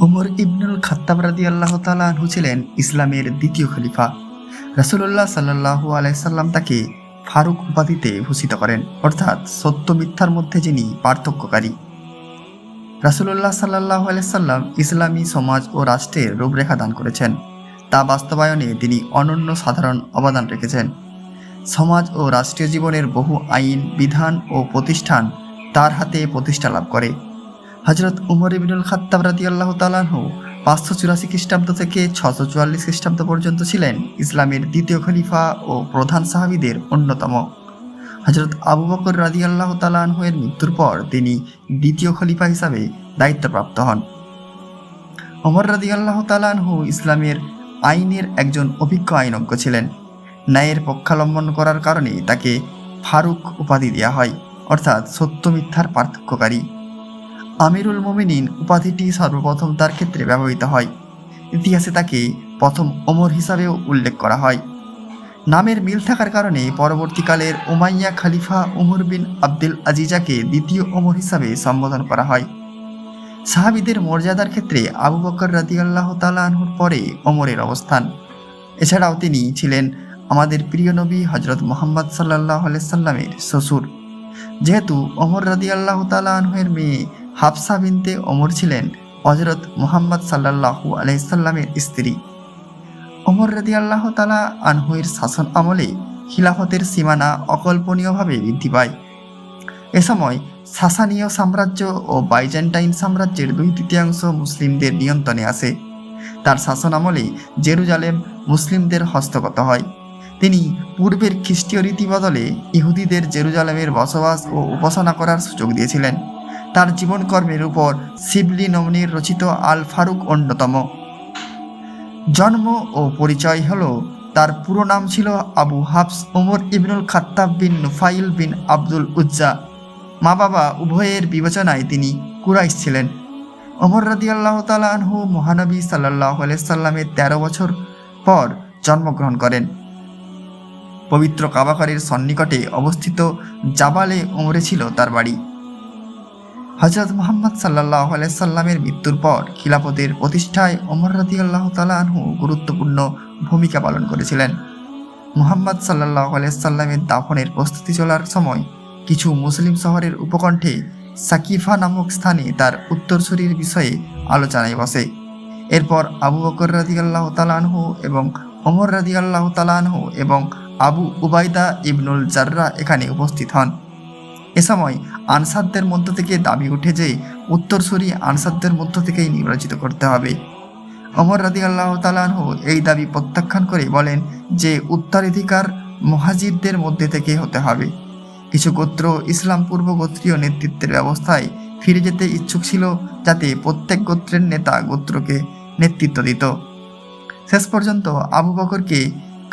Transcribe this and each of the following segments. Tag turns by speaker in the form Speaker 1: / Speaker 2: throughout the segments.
Speaker 1: ওমর ইবনুল খাত্তাব রাদিয়াল্লাহু তাআলা আনহু ছিলেন ইসলামের দ্বিতীয় খলিফা। রাসূলুল্লাহ সাল্লাল্লাহু আলাইহি সাল্লাম তাকে ফারুক উপাধিতে ভূষিত করেন, অর্থাৎ সত্য মিথ্যার মধ্যে যিনি পার্থক্যকারী। রাসূলুল্লাহ সাল্লাল্লাহু আলাইহি সাল্লাম ইসলামী সমাজ ও রাষ্ট্রের রূপরেখা দান করেছেন। তা বাস্তবায়নে তিনি অনন্য সাধারণ অবদান রেখেছেন। সমাজ ও রাষ্ট্রীয় জীবনের বহু আইন, বিধান ও প্রতিষ্ঠান তার হাতে প্রতিষ্ঠা লাভ করে। হযরত উমর ইবনুল খাত্তাব রাদিয়াল্লাহু তাআলা আনহু 584 খ্রিস্টাব্দ থেকে 644 খ্রিস্টাব্দ পর্যন্ত ছিলেন ইসলামের দ্বিতীয় খলিফা ও প্রধান সাহাবীদের অন্যতম। হযরত আবু বকর রাদিয়াল্লাহু তাআলা আনহু এর মৃত্যুর পর তিনি দ্বিতীয় খলিফা হিসাবে দায়িত্বপ্রাপ্ত হন। ওমর রাদিয়াল্লাহু তাআলা আনহু ইসলামের আইনের একজন অভিজ্ঞ আইনজ্ঞ ছিলেন। ন্যায়ের পক্ষাবলম্বন করার কারণে তাকে ফারুক উপাধি দেওয়া হয়, অর্থাৎ সত্য মিথ্যার পার্থক্যকারী। আমিরুল মুমিনিন উপাধিটি সর্বপ্রথম তার ক্ষেত্রে ব্যবহৃত হয়। ইতিহাসে তাকে প্রথম ওমর হিসাবেও উল্লেখ করা হয়। নামের মিল থাকার কারণে পরবর্তীকালের উমাইয়া খলিফা উমর বিন আব্দুল আজিজাকে দ্বিতীয় ওমর হিসাবে সম্বোধন করা হয়। সাহাবীদের মর্যাদার ক্ষেত্রে আবু বকর রাদিয়াল্লাহু তাআলা আনহুর পরে ওমরের অবস্থান। এছাড়াও তিনি ছিলেন আমাদের প্রিয় নবী হযরত মুহাম্মদ সাল্লাল্লাহু আলাইহি সাল্লামের শ্বশুর। যেহেতু ওমর রাদিয়াল্লাহু তাআলা আনহুর মেয়ে হাফসা বিনতে ওমর ছিলেন হযরত মুহাম্মদ সাল্লাল্লাহু আলাইহি সাল্লামের স্ত্রী। ওমর রাদিয়াল্লাহু তাআলা আনহুর শাসন আমলে খিলাফতের সীমানা অকল্পনীয়ভাবে বৃদ্ধি পায়। এ সময় সাসানীয় সাম্রাজ্য ও বাইজেন্টাইন সাম্রাজ্যের 2/3 মুসলিমদের নিয়ন্ত্রণে আসে। তার শাসন আমলে জেরুজালেম মুসলিমদের হস্তগত হয়। তিনি পূর্বের খ্রিস্টীয় রীতি বদলে ইহুদিদের জেরুজালেমের বসবাস ও উপাসনা করার সুযোগ দিয়েছিলেন। তার জীবনকর্মের উপর শিবলি নমনির রচিত আল ফারুক অন্যতম। জন্ম ও পরিচয় হলো, তার পুরো নাম ছিল আবু হাফস ওমর ইবনুল খাত্তাব বিন নুফাইল বিন আব্দুল উজ্জা। মা বাবা উভয়ের বিবেচনায় তিনি কুরাইশ ছিলেন। ওমর রাদিয়াল্লাহু তাআলা আনহু মহানবী সাল্লাল্লাহু আলাইহি সাল্লামের 13 বছর পর জন্মগ্রহণ করেন। পবিত্র কাবাঘরের সন্নিকটে অবস্থিত জাবালে ওমরে ছিল তার বাড়ি। হযরত মুহাম্মদ সাল্লাল্লাহু আলাইহি সাল্লামের মৃত্যুর পর খিলাফতের প্রতিষ্ঠায় ওমর রাদিয়াল্লাহু তাআলা আনহু গুরুত্বপূর্ণ ভূমিকা পালন করেছিলেন। মুহাম্মদ সাল্লাল্লাহু আলাইহি সাল্লামের দাফনের প্রস্তুতি চলার সময় কিছু মুসলিম শহরের উপকণ্ঠে সাকিফা নামক স্থানে তার উত্তরসূরির বিষয়ে আলোচনায় বসে। এরপর আবু বকর রাদিয়াল্লাহু তাআলা আনহু এবং ওমর রাদিয়াল্লাহু তাআলা আনহু এবং আবু উবাইদা ইবনুল জাররাহ এখানে উপস্থিত হন। এ সময় আনসারদের মধ্য থেকে দাবি উঠে যে উত্তরসূরি আনসারদের মধ্য থেকেই নির্বাচিত করতে হবে। ওমর রাদিয়াল্লাহু তাআলা আনহু এই দাবি প্রত্যাখ্যান করে বলেন যে উত্তরাধিকার মুহাজিরদের মধ্যে থেকে হতে হবে। কিছু গোত্র ইসলাম পূর্ব গোত্রীয় নেতৃত্বের ব্যবস্থায় ফিরে যেতে ইচ্ছুক ছিল, যাতে প্রত্যেক গোত্রের নেতা গোত্রকে নেতৃত্ব দিত। শেষ পর্যন্ত আবু বকরকে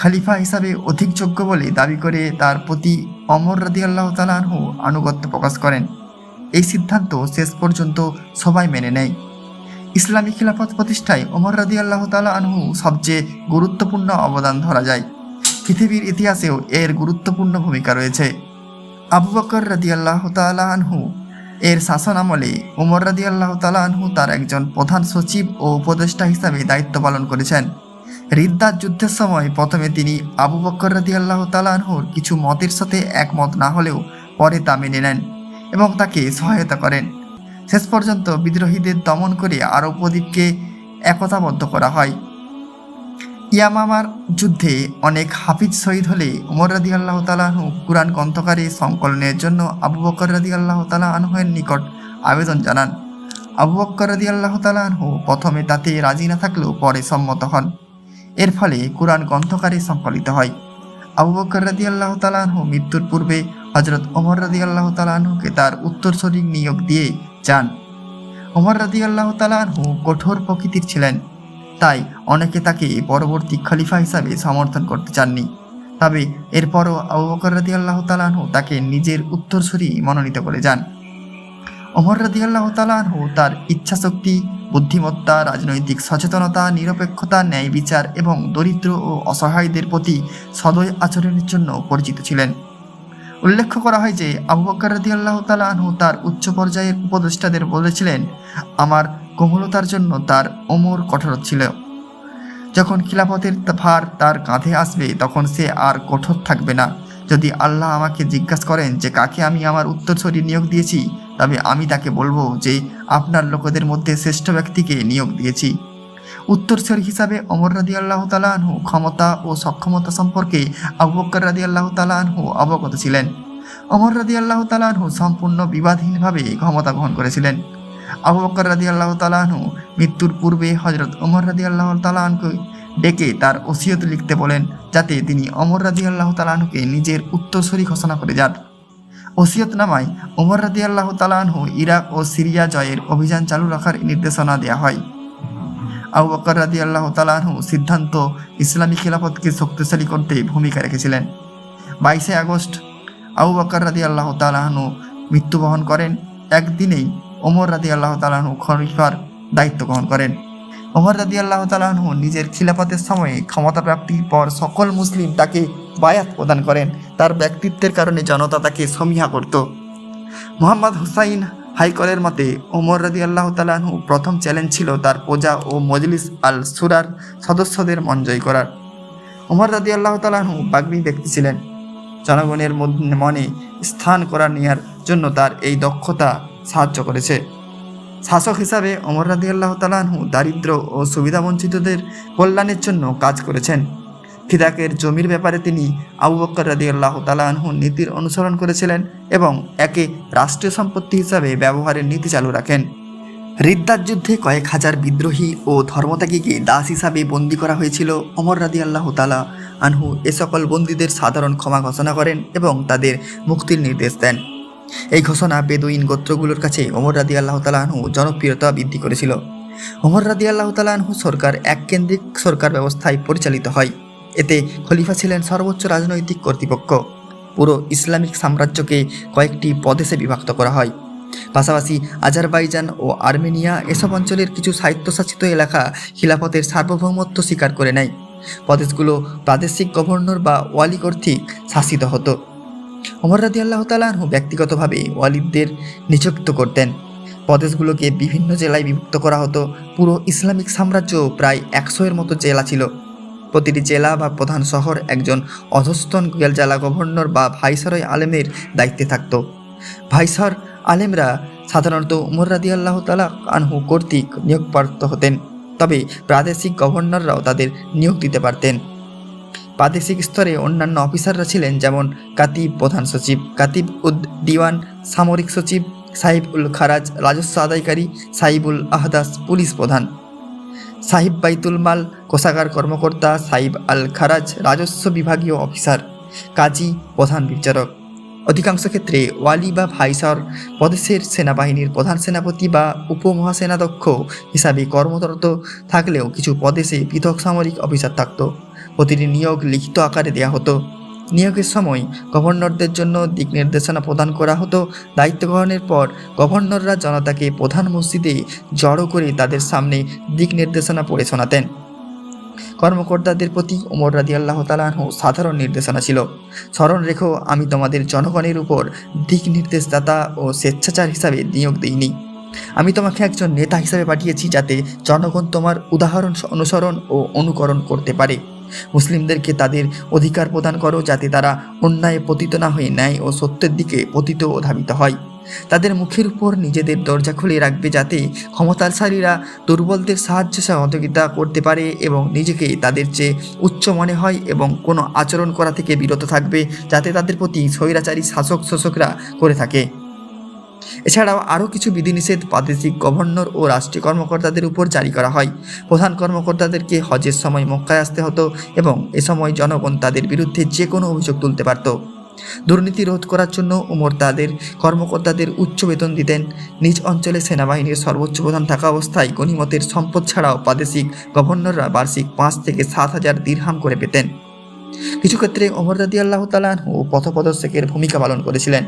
Speaker 1: খলিফা হিসাবে অধিক যোগ্য বলে দাবি করে তার প্রতি ওমর রাদিয়াল্লাহু তাআলা আনহু আনুগত্য প্রকাশ করেন। এই সিদ্ধান্ত শেষ পর্যন্ত সবাই মেনে নেয়। ইসলামী খিলাফত প্রতিষ্ঠায় ওমর রাদিয়াল্লাহু তাআলা আনহু সবচেয়ে গুরুত্বপূর্ণ অবদান ধরা যায়। পৃথিবীর ইতিহাসেও এর গুরুত্বপূর্ণ ভূমিকা রয়েছে। আবু বকর রাদিয়াল্লাহু তাআলা আনহু এর শাসন আমলে ওমর রাদিয়াল্লাহু তাআলা আনহু তার একজন প্রধান সচিব ও উপদেষ্টা হিসাবে দায়িত্ব পালন করেছেন। রিদ্দাত যুদ্ধের সময় প্রথমে তিনি আবু বকর রাদিয়াল্লাহু তাআলা আনহুর কিছু মতের সাথে একমত না হলেও পরে তা মেনে নেন এবং তাকে সহায়তা করেন। শেষ পর্যন্ত বিদ্রোহীদের দমন করে আরব উপদ্বীপকে একতাবদ্ধ করা হয়। ইয়ামামার যুদ্ধে অনেক হাফিজ শহীদ হলে ওমর রাদিয়াল্লাহু তাআলা আনহু কুরআন গ্রন্থকারী সংকলনের জন্য আবু বকর রাদিয়াল্লাহু তাআলা আনহুর নিকট আবেদন জানান। আবু বকর রাদিয়াল্লাহু তাআলা আনহু প্রথমে তাতে রাজি না থাকলেও পরে সম্মত হন। এর ফলে কুরআন গ্রন্থকারী সংকলিত হয়। আবু বকর রাদিয়াল্লাহু তাআলা আনহু মৃত্যুর পূর্বে হযরত ওমর রাদিয়াল্লাহু তাআলা আনহুকে তার উত্তরসূরি নিয়োগ দিয়ে যান। ওমর রাদিয়াল্লাহু তাআলা আনহু কঠোর প্রকৃতির ছিলেন, তাই অনেকে তাকে পরবর্তী খলিফা হিসাবে সমর্থন করতে চাননি। তবে এরপরও আবু বকর রাদিয়াল্লাহু তাআলা আনহু তাকে নিজের উত্তরসূরি মনোনীত করে যান। ওমর রাদিয়াল্লাহু তাআলা আনহু তার ইচ্ছাশক্তি, বুদ্ধিমত্তা, রাজনৈতিক সচেতনতা, নিরপেক্ষতা, ন্যায় বিচার এবং দরিদ্র ও অসহায়দের প্রতি সদয় আচরণের জন্য পরিচিত ছিলেন। উল্লেখ্য করা হয় যে আবু বকর রাদিয়াল্লাহু তাআলা আনহু তার উচ্চ পর্যায়ের উপদেষ্টাদের বলেছিলেন, আমার কোমলতার জন্য তার ওমর কঠোর ছিল। যখন খিলাফতের ভার তার কাঁধে আসবে তখন সে আর কঠোর থাকবে না। যদি আল্লাহ আমাকে জিজ্ঞাসা করেন যে কাকে আমি আমার উত্তরসূরি নিয়োগ দিয়েছি, তবে আমি তাকে বলবো যে আপনার লোকেদের মধ্যে শ্রেষ্ঠ ব্যক্তিকে নিয়োগ দিয়েছি। উত্তরসূরি হিসাবে ওমর রাদিয়াল্লাহু তাআলা আনহু ক্ষমতা ও সক্ষমতা সম্পর্কে আবু বকর রাদিয়াল্লাহু তাআলা আনহু অবগত ছিলেন। ওমর রাদিয়াল্লাহু তাআলা আনহু সম্পূর্ণ বিবাদহীনভাবে ক্ষমতা গ্রহণ করেছিলেন। আবু বকর রাদিয়াল্লাহু তাআলা আনহু মৃত্যুর পূর্বে হযরত ওমর রাদিয়াল্লাহু তাআলা আনহুকে ডেকে তার ওসিয়ত লিখতে বলেন, যাতে তিনি ওমর রাদিয়াল্লাহু তাআলা আনহুকে নিজের উত্তরসূরি ঘোষণা করে যান। ওসিয়তনামায় ওমর রাদিয়াল্লাহু তাআলা আনহু ইরাক ও সিরিয়া জয়ের অভিযান চালু রাখার নির্দেশনা দেওয়া হয়। আবু বকর রাদিয়াল্লাহু তাআলা আনহু সিদ্ধান্ত ইসলামী খিলাফতকে শক্তিশালী করতে ভূমিকা রেখেছিলেন। 22 আগস্ট আবু বকর রাদিয়াল্লাহু তাআলা আনহু মৃত্যুবরণ করেন। একদিনেই ওমর রাদিয়াল্লাহু তাআলা আনহু খলিফার দায়িত্ব গ্রহণ করেন। ওমর রাদিয়াল্লাহু তাআলা আনহু নিজের খিলাফতের সময়ে ক্ষমতা প্রাপ্তির পর সকল মুসলিম তাকে বায়াত প্রদান করেন। তার ব্যক্তিত্বের কারণে জনতা তাকে সমীহা করত। মোহাম্মদ হুসাইন হাইকলের মতে ওমর রাদিয়াল্লাহু তাআলা আনহু প্রথম চ্যালেঞ্জ ছিল তার প্রজা ও মজলিস আল সুরার সদস্যদের মন জয় করার। ওমর রাদিয়াল্লাহু তাআলা আনহু বাগ্মী ব্যক্তি ছিলেন। জনগণের মনে স্থান করে নেওয়ার জন্য তার এই দক্ষতা সাহায্য করেছে। শাসক হিসাবে ওমর রাদিয়াল্লাহু তাআলা আনহু দারিদ্র ও সুবিধাবঞ্চিতদের কল্যাণের জন্য কাজ করেছেন। ফিদাকের জমির ব্যাপারে তিনি আবু বকর রাদিয়াল্লাহু তাআলা আনহু নীতির অনুসরণ করেছিলেন এবং একে রাষ্ট্রীয় সম্পত্তি হিসাবে ব্যবহারের নীতি চালু রাখেন। রিদ্দার যুদ্ধে কয়েক হাজার বিদ্রোহী ও ধর্মত্যাগীকে দাস হিসাবে বন্দী করা হয়েছিল। ওমর রাদিয়াল্লাহু তাআলা আনহু এ সকল বন্দীদের সাধারণ ক্ষমা ঘোষণা করেন এবং তাদের মুক্তির নির্দেশ দেন। এই ঘোষণা বেদুইন গোত্রগুলোর কাছে ওমর রাদিয়াল্লাহু তাআলা আনহু জনপ্রিয়তা বৃদ্ধি করেছিল। ওমর রাদিয়াল্লাহু তাআলা আনহু সরকার এককেন্দ্রিক সরকার ব্যবস্থায় পরিচালিত হয়। এতে খলিফা ছিলেন সর্বোচ্চ রাজনৈতিক কর্তৃপক্ষ। পুরো ইসলামিক সাম্রাজ্যকে কয়েকটি প্রদেশে বিভক্ত করা হয়। পাশাপাশি আজারবাইজান ও আর্মেনিয়া এসব অঞ্চলের কিছু স্বায়ত্তশাসিত এলাকা খিলাফতের সার্বভৌমত্ব স্বীকার করে নেয়। প্রদেশগুলো প্রাদেশিক গভর্নর বা ওয়ালি কর্তৃক শাসিত হতো। ওমর রাদিয়াল্লাহু তাআলা আনহু ব্যক্তিগতভাবে ওয়ালিদদের নিযুক্ত করতেন। প্রদেশগুলোকে বিভিন্ন জেলায় বিভক্ত করা হতো। পুরো ইসলামিক সাম্রাজ্য প্রায় 100-এর মতো জেলা ছিল। প্রতিটি জেলা বা প্রধান শহর একজন অধস্তন জেলা গভর্নর বা ভাইসরয় আলেমের দায়িত্বে থাকত। ভাইসর আলেমরা সাধারণত ওমর রাদিয়াল্লাহু তাআলা আনহু কর্তৃক নিয়োগপ্রাপ্ত হতেন, তবে প্রাদেশিক গভর্নররাও তাদের নিয়োগ দিতে পারতেন। প্রাদেশিক স্তরে অন্যান্য অফিসাররা ছিলেন যেমন কাতিব প্রধান সচিব, কাতিব উদ দিওয়ান সামরিক সচিব, সাহিব উল খারাজ রাজস্ব আদায়কারী, সাহিবুল আহদাস পুলিশ প্রধান, সাহিব বাইতুল মাল কোষাগার কর্মকর্তা, সাহিব আল খারাজ রাজস্ব বিভাগীয় অফিসার, কাজী প্রধান বিচারক। অধিকাংশ ক্ষেত্রে ওয়ালি বা ভাইসর প্রদেশের সেনাবাহিনীর প্রধান সেনাপতি বা উপমহাসেনাধ্যক্ষ হিসাবে কর্মরত থাকলেও কিছু প্রদেশে পৃথক সামরিক অফিসার থাকত। প্রতিটি নিয়োগ লিখিত আকারে দেওয়া হতো। নিয়োগের সময় গভর্নরদের জন্য দিক নির্দেশনা প্রদান করা হতো। দায়িত্ব গ্রহণের পর গভর্নররা জনতাকে প্রধান মসজিদে জড়ো করে তাদের সামনে দিক নির্দেশনা পড়ে শোনাতেন। কর্মকর্তাদের প্রতি ওমর রাদিয়াল্লাহু তাআলা আনহু সাধারণ নির্দেশনা ছিল, স্মরণ রেখো আমি তোমাদের জনগণের উপর দিক নির্দেশদাতা ও স্বেচ্ছাচার হিসাবে নিয়োগ দিইনি। আমি তোমাকে একজন নেতা হিসাবে পাঠিয়েছি যাতে জনগণ তোমার উদাহরণ অনুসরণ ও অনুকরণ করতে পারে। মুসলিমদেরকে তাদের অধিকার প্রদান করো যাতে তারা অন্যায় পতিত না হয়ে ন্যায় ও সত্যের দিকে পতিত ও ধাবিত হয়। তাদের মুখের উপর নিজেদের দরজা খুলে রাখবে যাতে ক্ষমতাশালীরা দুর্বলদের সাহায্য সহযোগিতা করতে পারে এবং নিজেকে তাদের চেয়ে উচ্চ মনে হয় এবং কোনো আচরণ করা থেকে বিরত থাকবে যাতে তাদের প্রতি স্বৈরাচারী শাসকরা করে থাকে। এছাড়াও আরও কিছু বিধিনিষেধ প্রাদেশিক গভর্নর ও রাষ্ট্রীয় কর্মকর্তাদের উপর জারি করা হয়। প্রধান কর্মকর্তাদেরকে হজের সময় মক্কায় আসতে হতো এবং এ সময় জনগণ তাদের বিরুদ্ধে যে কোনো অভিযোগ তুলতে পারত। দুর্নীতি রোধ করার জন্য ওমর তাদের কর্মকর্তাদের উচ্চ বেতন দিতেন। নিজ অঞ্চলে সেনাবাহিনীর সর্বোচ্চ প্রধান থাকা অবস্থায় গনিমতের সম্পদ ছাড়াও প্রাদেশিক গভর্নররা বার্ষিক 5 থেকে 7,000 দিরহাম করে পেতেন। কিছু ক্ষেত্রে ওমর রাদিয়াল্লাহু তাআলা আনহু পথপ্রদর্শকের ভূমিকা পালন করেছিলেন।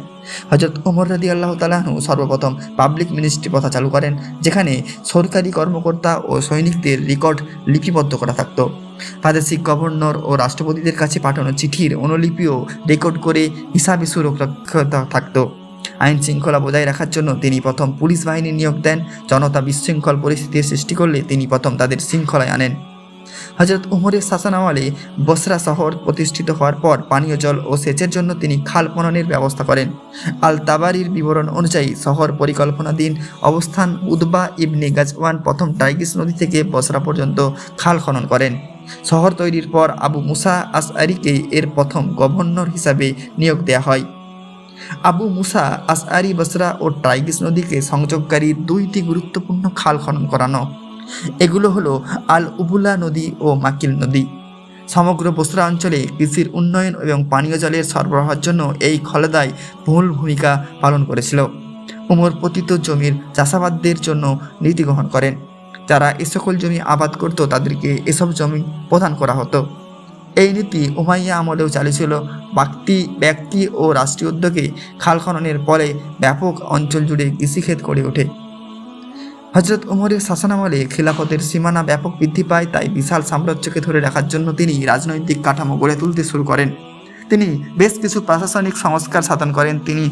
Speaker 1: হযরত ওমর রাদিয়াল্লাহু তাআলা আনহু সর্বপ্রথম পাবলিক মিনিস্ট্রি প্রথা চালু করেন, যেখানে সরকারি কর্মকর্তা ও সৈনিকদের রেকর্ড লিপিবদ্ধ করা থাকত। প্রাদেশিক গভর্নর ও রাষ্ট্রপতিদের কাছে পাঠানো চিঠির অনুলিপিও রেকর্ড করে হিসাবে সুরক্ষিত থাকত। আইন শৃঙ্খলা বজায় রাখার জন্য তিনি প্রথম পুলিশ বাহিনী নিয়োগ দেন। জনতা বিশৃঙ্খল পরিস্থিতির সৃষ্টি করলে তিনি প্রথম তাদের শৃঙ্খলায় আনেন। হযরত উমরের শাসনামলে বসরা শহর প্রতিষ্ঠিত হওয়ার পর পানীয় জল ও সেচের জন্য তিনি খাল খননের ব্যবস্থা করেন। আল তাবারির বিবরণ অনুযায়ী শহর পরিকল্পনাধীন অবস্থান উতবা ইবনে গাজওয়ান প্রথম টাইগ্রিস নদী থেকে বসরা পর্যন্ত খাল খনন করেন। শহর তৈরির পর আবু মুসা আশআরীকে এর প্রথম গভর্নর হিসাবে নিয়োগ দেওয়া হয়। আবু মুসা আশআরী বসরা ও টাইগ্রিস নদীকে সংযোগকারী দুইটি গুরুত্বপূর্ণ খাল খনন করানো। এগুলো হলো আল উবুলা নদী ও মাকিল নদী। সমগ্র বসরা অঞ্চলে কৃষির উন্নয়ন এবং পানীয় জলের সরবরাহের জন্য এই খলদায় মূল ভূমিকা পালন করেছিল। উমর পতিত জমির চাষাবাদদের জন্য নীতি গ্রহণ করেন। যারা এ সকল জমি আবাদ করত তাদেরকে এসব জমি প্রদান করা হতো। এই নীতি উমাইয়া আমলেও চালু ছিল। ব্যক্তি ও রাষ্ট্রীয় উদ্যোগে খাল খননের ফলে ব্যাপক অঞ্চল জুড়ে কৃষিক্ষেত গড়ে ওঠে। হযরত উমরের শাসনামলে খিলাফতের সীমানা ব্যাপক বৃদ্ধি পায়। তাই বিশাল সাম্রাজ্যকে ধরে রাখার জন্য তিনি রাজনৈতিক কাঠামো গড়ে তুলতে শুরু করেন। তিনি বেশ কিছু প্রশাসনিক সংস্কার সাধন করেন। তিনি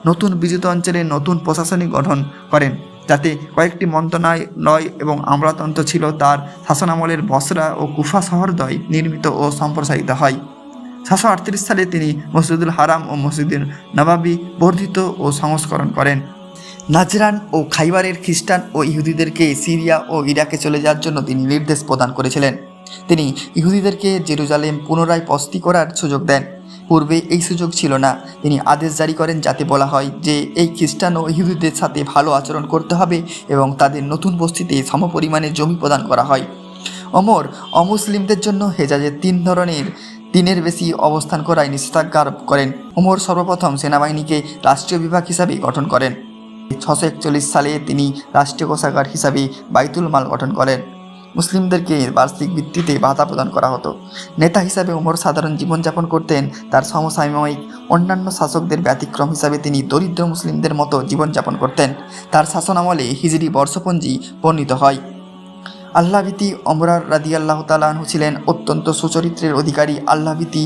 Speaker 1: নতুন বিজিত অঞ্চলে নতুন প্রশাসনিক গঠন করেন, যাতে কয়েকটি মন্ত্রণালয় এবং আমলাতন্ত্র ছিল। তার শাসনামলের বসরা ও কুফা শহরদ্বয় নির্মিত ও সম্প্রসারিত হয়। 738 সালে তিনি মসজিদুল হারাম ও মসজিদুল নবাবী বর্ধিত ও সংস্করণ করেন। নাজরান ও খাইবারের খ্রিস্টান ও ইহুদিদেরকে সিরিয়া ও ইরাকে চলে যাওয়ার জন্য তিনি নির্দেশ প্রদান করেছিলেন। তিনি ইহুদিদেরকে জেরুজালেম পুনরায় বসতি করার সুযোগ দেন। পূর্বে এই সুযোগ ছিল না। তিনি আদেশ জারি করেন যাতে বলা হয় যে এই খ্রিস্টান ও ইহুদিদের সাথে ভালো আচরণ করতে হবে এবং তাদের নতুন বস্তিতে সমপরিমাণে জমি প্রদান করা হয়। ওমর অমুসলিমদের জন্য হেজাজে 3 বেশি অবস্থান করায় নিষেধাজ্ঞা আরোপ করেন। ওমর সর্বপ্রথম সেনাবাহিনীকে রাষ্ট্রীয় বিভাগ হিসাবে গঠন করেন। 641 সালে তিনি রাষ্ট্রীয় কোষাগার হিসাবে বাইতুল মাল গঠন করেন। মুসলিমদেরকে বার্ষিক ভিত্তিতে ভাতা প্রদান করা হতো। নেতা হিসাবে ওমর সাধারণ জীবনযাপন করতেন। তার সমসাময়িক অন্যান্য শাসকদের ব্যতিক্রম হিসাবে তিনি দরিদ্র মুসলিমদের মতো জীবনযাপন করতেন। তার শাসনামলে হিজরি বর্ষপঞ্জি বর্ণিত হয়। আল্লাহভীতি ওমর রাদিয়াল্লাহু তাআলা আনহু ছিলেন অত্যন্ত সুচরিত্রের অধিকারী। আল্লাহভীতি,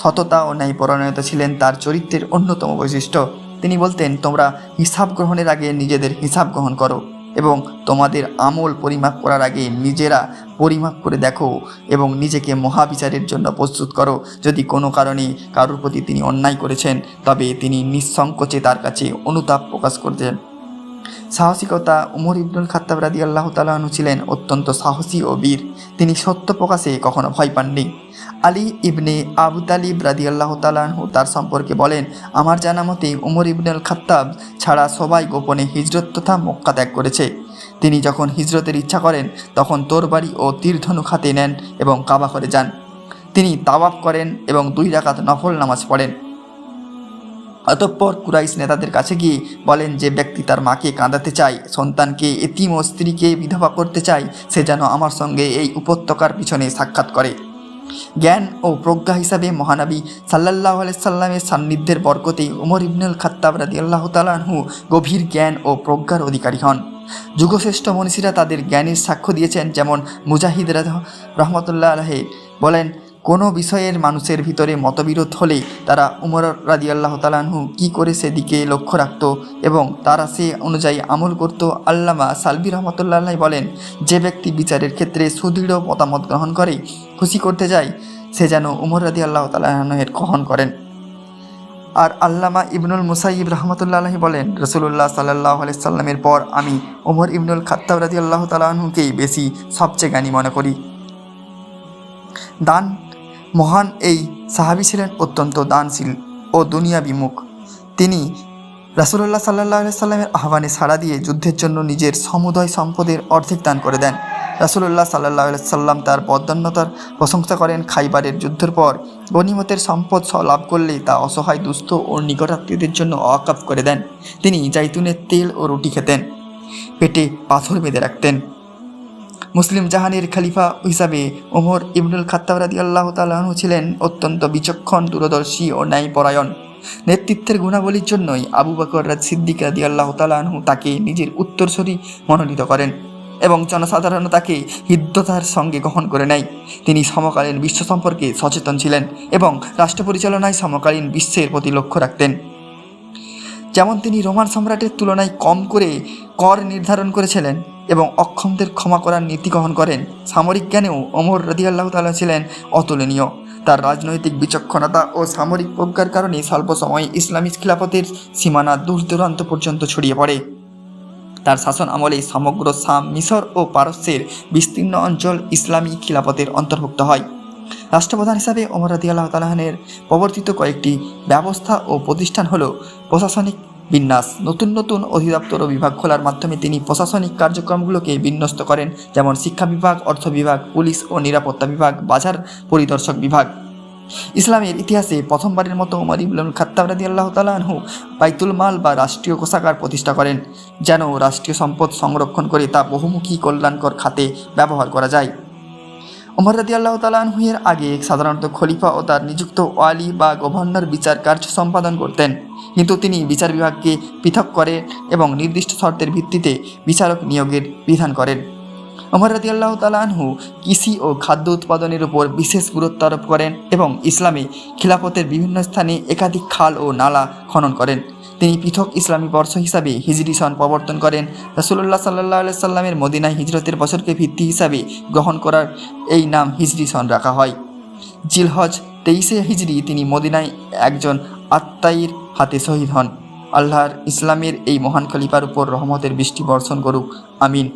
Speaker 1: সততা ও ন্যায়পরায়ণতা ছিলেন তার চরিত্রের অন্যতম বৈশিষ্ট্য। তিনি বলতেন, তোমরা হিসাব গ্রহণের আগে নিজেদের হিসাব গ্রহণ করো এবং তোমাদের আমল পরিমাপ করার আগে নিজেরা পরিমাপ করে দেখো এবং নিজেকে মহাবিচারের জন্য প্রস্তুত করো। যদি কোনো কারণে কারোর প্রতি তিনি অন্যায় করেছেন তবে তিনি নিঃসংকোচে তার কাছে অনুতাপ প্রকাশ করতেন। সাহসিকতা। উমর ইবনুল খাত্তাব রাদিয়াল্লাহু তাআলা আনহু ছিলেন অত্যন্ত সাহসী ও বীর। তিনি সত্য প্রকাশে কখনো ভয় পাননি। আলী ইবনে আবু তালিব রাদিয়াল্লাহু তাআলা আনহু তার সম্পর্কে বলেন, আমার জানা মতে উমর ইবনুল খাত্তাব ছাড়া সবাই গোপনে হিজরত তথা মক্কা ত্যাগ করেছে। তিনি যখন হিজরতের ইচ্ছা করেন তখন তরবারি ও তীরধনুক হাতে নেন এবং কাবা ঘরে যান। তিনি তাওয়াফ করেন এবং 2 রাকাত নফল নামাজ পড়েন। অতঃপর কুরাইশ নেতাদের কাছে গিয়ে বলেন, যে ব্যক্তি তার মাকে কাঁদাতে চায়, সন্তানকে এতিম ও স্ত্রীকে বিধবা করতে চায়, সে যেন আমার সঙ্গে এই উপত্যকার পিছনে সাক্ষাৎ করে। জ্ঞান ও প্রজ্ঞা হিসাবে মহানবী সাল্লাল্লাহু আলাইহি সাল্লামের সান্নিধ্যের বরকতে উমর ইবনুল খাত্তাব রাদিয়াল্লাহু তাআলা আনহু গভীর জ্ঞান ও প্রজ্ঞার অধিকারী হন। যুগশ্রেষ্ঠ মনীষীরা তাদের জ্ঞানের সাক্ষ্য দিয়েছেন। যেমন মুজাহিদ রহমতুল্লাহ আলাইহি বলেন, কোনো বিষয়ের মানুষের ভিতরে মতবিরোধ হলে তারা উমর রাদিয়াল্লাহু তাআলা আনহু কী করে সেদিকে লক্ষ্য রাখত এবং তারা সে অনুযায়ী আমল করত। আল্লামা সালবি রহমতুল্লাহ আলাইহি বলেন, যে ব্যক্তি বিচারের ক্ষেত্রে সুদৃঢ় মতামত গ্রহণ করে খুশি করতে যায়, সে যেন উমর রাদিয়াল্লাহু তাআলা আনহুর গ্রহণ করেন। আর আল্লামা ইবনুল মুসাইয়িব রহমতুল্লাহ আলাইহি বলেন, রাসূলুল্লাহ সাল্লাল্লাহু আলাইহি সাল্লামের পর আমি ওমর ইবনুল খাত্তাব রাদিয়াল্লাহু তাআলা আনহুকেই বেশি সবচেয়ে জ্ঞানী মনে করি। দান। মহান এই সাহাবী ছিলেন অত্যন্ত দানশীল ও দুনিয়া বিমুখ। তিনি রাসূলুল্লাহ সাল্লাল্লাহু আলাইহি সাল্লামের আহ্বানে সাড়া দিয়ে যুদ্ধের জন্য নিজের সমুদয় সম্পদের অর্ধেক দান করে দেন। রাসূলুল্লাহ সাল্লাল্লাহু আলাইহি সাল্লাম তার বদান্যতার প্রশংসা করেন। খাইবারের যুদ্ধের পর গনিমতের সম্পদ লাভ করলে তা অসহায়, দুস্থ ও নিকটাত্মীয়দের জন্য ওয়াকফ করে দেন। তিনি জাইতুনের তেল ও রুটি খেতেন, পেটে পাথর বেঁধে রাখতেন। মুসলিম জাহানের খলিফা হিসাবে ওমর ইবনুল খাত্তাব রাদিয়াল্লাহু তাআলা আনহু ছিলেন অত্যন্ত বিচক্ষণ, দূরদর্শী ও ন্যায়পরায়ণ। নেতৃত্বের গুণাবলীর জন্যই আবু বকর সিদ্দিক রাদিয়াল্লাহু তাআলা আনহু তাকে নিজের উত্তরসূরি মনোনীত করেন এবং জনসাধারণ তাকে হৃদ্যতার সঙ্গে গ্রহণ করে নেয়। তিনি সমকালীন বিশ্ব সম্পর্কে সচেতন ছিলেন এবং রাষ্ট্র পরিচালনায় সমকালীন বিশ্বের প্রতি লক্ষ্য রাখতেন। যেমন তিনি রোমান সম্রাটের তুলনায় কম করে কর নির্ধারণ করেছিলেন এবং অক্ষমদের ক্ষমা করার নীতি গ্রহণ করেন, সামরিক জ্ঞানেও ওমর রাদিয়াল্লাহু তাআলা ছিলেন অতুলনীয়। তার রাজনৈতিক বিচক্ষণতা ও সামরিক প্রজ্ঞার কারণে স্বল্প সময়ে ইসলামী খিলাফতের সীমানা দূর দূরান্ত পর্যন্ত ছড়িয়ে পড়ে। তার শাসন আমলে সমগ্র শাম, মিশর ও পারস্যের বিস্তীর্ণ অঞ্চল ইসলামী খিলাফতের অন্তর্ভুক্ত হয়। রাষ্ট্রপ্রধান হিসাবে ওমর রাদিয়াল্লাহু তাআলার প্রবর্তিত কয়েকটি ব্যবস্থা ও প্রতিষ্ঠান হল প্রশাসনিক বিন্যাস। নতুন নতুন অধিদপ্তর ও বিভাগ খোলার মাধ্যমে তিনি প্রশাসনিক কার্যক্রমগুলোকে বিন্যস্ত করেন, যেমন শিক্ষা বিভাগ, অর্থ বিভাগ, পুলিশ ও নিরাপত্তা বিভাগ, বাজার পরিদর্শক বিভাগ। ইসলামের ইতিহাসে প্রথমবারের মতো ওমর ইবনুল খাত্তাব রাদিয়াল্লাহু তাআলা আনহু বাইতুল মাল বা রাষ্ট্রীয় কোষাগার প্রতিষ্ঠা করেন, যেন রাষ্ট্রীয় সম্পদ সংরক্ষণ করে তা বহুমুখী কল্যাণকর খাতে ব্যবহার করা যায়। ওমর রাদিয়াল্লাহু তাআলা আনহু এর আগে সাধারণত খলিফা ও তার নিযুক্ত ওয়ালি বা গভর্নর বিচার কার্য সম্পাদন করতেন, কিন্তু তিনি বিচার বিভাগকে পৃথক করে এবং নির্দিষ্ট শর্তের ভিত্তিতে বিচারক নিয়োগের বিধান করেন। ওমর রাদিয়াল্লাহু তাআলা আনহু কৃষি ও খাদ্য উৎপাদনের উপর বিশেষ গুরুত্ব আরোপ করেন এবং ইসলামে খিলাফতের বিভিন্ন স্থানে একাধিক খাল ও নালা খনন করেন। তিনি পৃথক ইসলামী বর্ষ হিসাবে হিজরি সন প্রবর্তন করেন। রাসূলুল্লাহ সাল্লাল্লাহু আলাইহি সাল্লামের মদিনায় হিজরতের বছরকে ভিত্তি হিসাবে গ্রহণ করার এই নাম হিজরি সন রাখা হয়। জিলহজ 23 হিজরি তিনি মদিনায় একজন আত্মাইর হাতে শহীদ হন। আল্লাহর ইসলামের এই মহান খলিফার উপর রহমতের বৃষ্টি বর্ষণ করুক, আমিন।